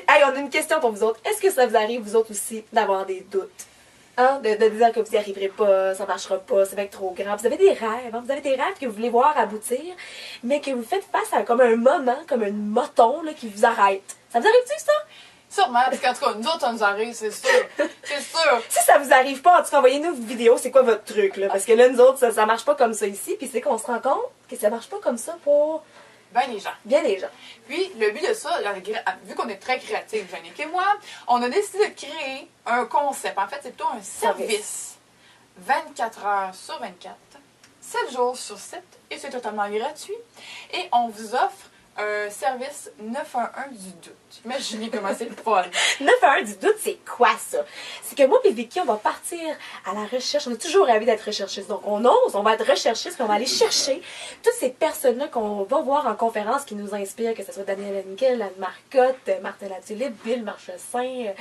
Hey, on a une question pour vous autres. Est-ce que ça vous arrive, vous autres aussi, d'avoir des doutes? Hein? De dire que vous n'y arriverez pas, ça marchera pas, c'est bien trop grand. Vous avez des rêves, hein? Vous avez des rêves que vous voulez voir aboutir, mais que vous faites face à comme un moment, comme un moton là, qui vous arrête. Ça vous arrive-tu, ça? Sûrement, parce qu'en tout cas, nous autres, ça nous arrive, c'est sûr. C'est sûr. Si ça vous arrive pas, en tout cas, envoyez-nous une vidéo, c'est quoi votre truc, là? Parce que là, nous autres, ça marche pas comme ça ici, puis c'est qu'on se rend compte que ça marche pas comme ça pour Ben les gens. bien les gens. Puis, le but de ça, vu qu'on est très créatifs, Jannick et moi, on a décidé de créer un concept. En fait, c'est plutôt un service. 24 heures sur 24, 7 jours sur 7, et c'est totalement gratuit. Et on vous offre un service 911 du doute. Imaginez comment c'est le fun. 911 du doute, c'est quoi ça? C'est que moi et Vicky, on va partir à la recherche. On est toujours ravis d'être recherchistes. Donc on ose, on va être recherchistes, puis on va aller chercher toutes ces personnes-là qu'on va voir en conférence qui nous inspirent, que ce soit Daniel Henkel, Anne Marcotte, Martin Latulippe, Bill Marchessin,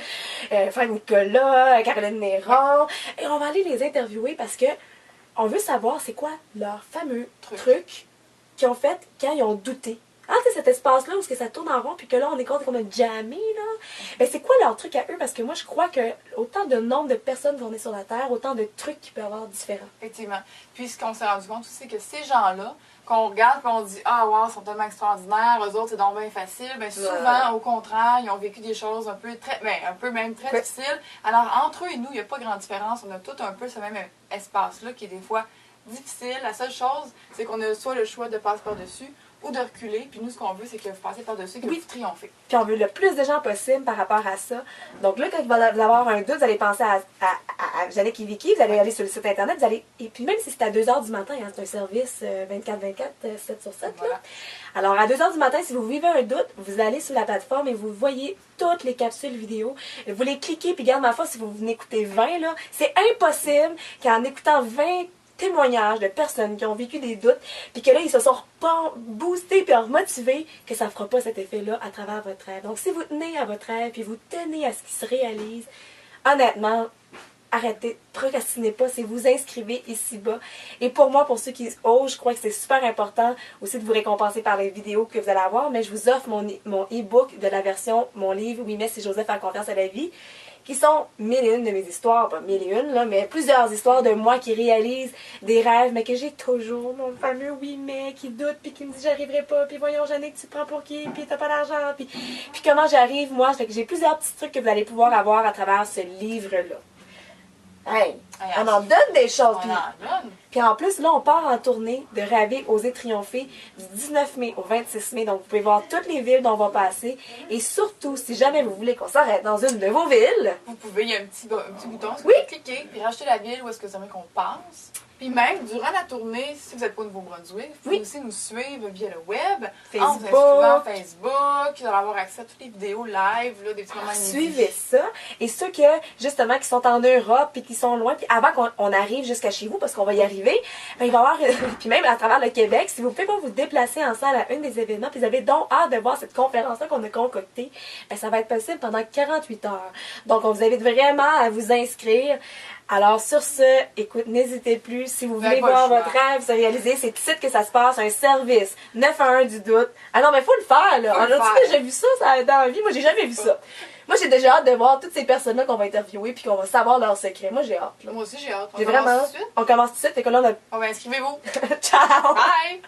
Franck Nicolas, Caroline Néron. Et on va aller les interviewer parce que on veut savoir c'est quoi leur fameux truc qu'ils ont fait quand ils ont douté. Ah, tu sais, cet espace-là où ça tourne en rond, puis que là, on est compte qu'on a jamais, là. Ben, c'est quoi leur truc à eux? Parce que moi, je crois que autant de nombre de personnes qu'on est sur la Terre, autant de trucs qu'il peut y avoir différents. Effectivement. Puis, ce qu'on s'est rendu compte aussi, c'est que ces gens-là, qu'on regarde et on dit « Ah, wow, ils sont tellement extraordinaires, eux autres, c'est donc bien facile. » Ben, souvent, au contraire, ils ont vécu des choses un peu même très difficiles. Alors, entre eux et nous, il n'y a pas grande différence. On a tous un peu ce même espace-là qui est des fois difficile. La seule chose, c'est qu'on a soit le choix de passer par-dessus ou de reculer. Puis nous, ce qu'on veut, c'est que vous passez par-dessus et que vous triomphez. Puis on veut le plus de gens possible par rapport à ça. Donc là, quand vous allez avoir un doute, vous allez penser à Jannick et Vicky, vous allez aller sur le site internet, vous allez, et puis même si c'est à 2 h du matin, hein, c'est un service 24/24, 7 sur 7. Voilà. Là. Alors à 2 h du matin, si vous vivez un doute, vous allez sur la plateforme et vous voyez toutes les capsules vidéo. Vous les cliquez, puis garde ma foi, si vous venez écouter 20, là, c'est impossible qu'en écoutant 20 témoignages de personnes qui ont vécu des doutes, puis que là, ils se sont boostés puis remotivés, que ça ne fera pas cet effet-là à travers votre rêve. Donc, si vous tenez à votre rêve, puis vous tenez à ce qui se réalise, honnêtement, arrêtez, procrastinez pas, c'est vous inscrivez ici-bas. Et pour moi, pour ceux qui osent, je crois que c'est super important aussi de vous récompenser par les vidéos que vous allez avoir, mais je vous offre mon e-book de la version, mon livre « Oui, mais c'est Joseph faire confiance à la vie », qui sont 1001 de mes histoires, pas 1001, là, mais plusieurs histoires de moi qui réalise des rêves, mais que j'ai toujours mon fameux oui, mais qui doute, puis qui me dit j'arriverai pas, puis voyons, Jannick, tu te prends pour qui, puis t'as pas d'argent, puis comment j'arrive, moi. Fait que j'ai plusieurs petits trucs que vous allez pouvoir avoir à travers ce livre-là. Hey, on en donne des choses. Puis en plus, là, on part en tournée de Rêver, Oser, Triompher du 19 mai au 26 mai. Donc, vous pouvez voir toutes les villes dont on va passer. Et surtout, si jamais vous voulez qu'on s'arrête dans une de vos villes, vous pouvez, il y a un petit bouton, vous pouvez cliquer, puis racheter la ville où est-ce que vous aimez qu'on passe. Puis même, durant la tournée, si vous n'êtes pas au Nouveau-Brunswick, vous pouvez aussi nous suivre via le web, en vous inscrivant Facebook, vous allez avoir accès à toutes les vidéos live, là, des petits moments suivez ça. Et ceux que, justement, qui sont en Europe et qui sont loin, puis avant qu'on arrive jusqu'à chez vous, parce qu'on va y arriver, ben, il va y avoir, puis même à travers le Québec, si vous pouvez pas vous déplacer en salle à un des événements, puis vous avez donc hâte de voir cette conférence-là qu'on a concoctée, ben, ça va être possible pendant 48 heures. Donc, on vous invite vraiment à vous inscrire. Alors, sur ce, écoute, n'hésitez plus. Si vous voulez voir votre rêve se réaliser, c'est ici que ça se passe, un service 911 du doute. Ah non, mais faut le faire, là. On a déjà vu ça dans la vie? Moi, j'ai jamais vu ça. Moi, j'ai déjà hâte de voir toutes ces personnes-là qu'on va interviewer puis qu'on va savoir leurs secrets. Moi, j'ai hâte. Là. Moi aussi, j'ai hâte. On commence tout de suite? Fait que là, inscrivez-vous. Ciao! Bye!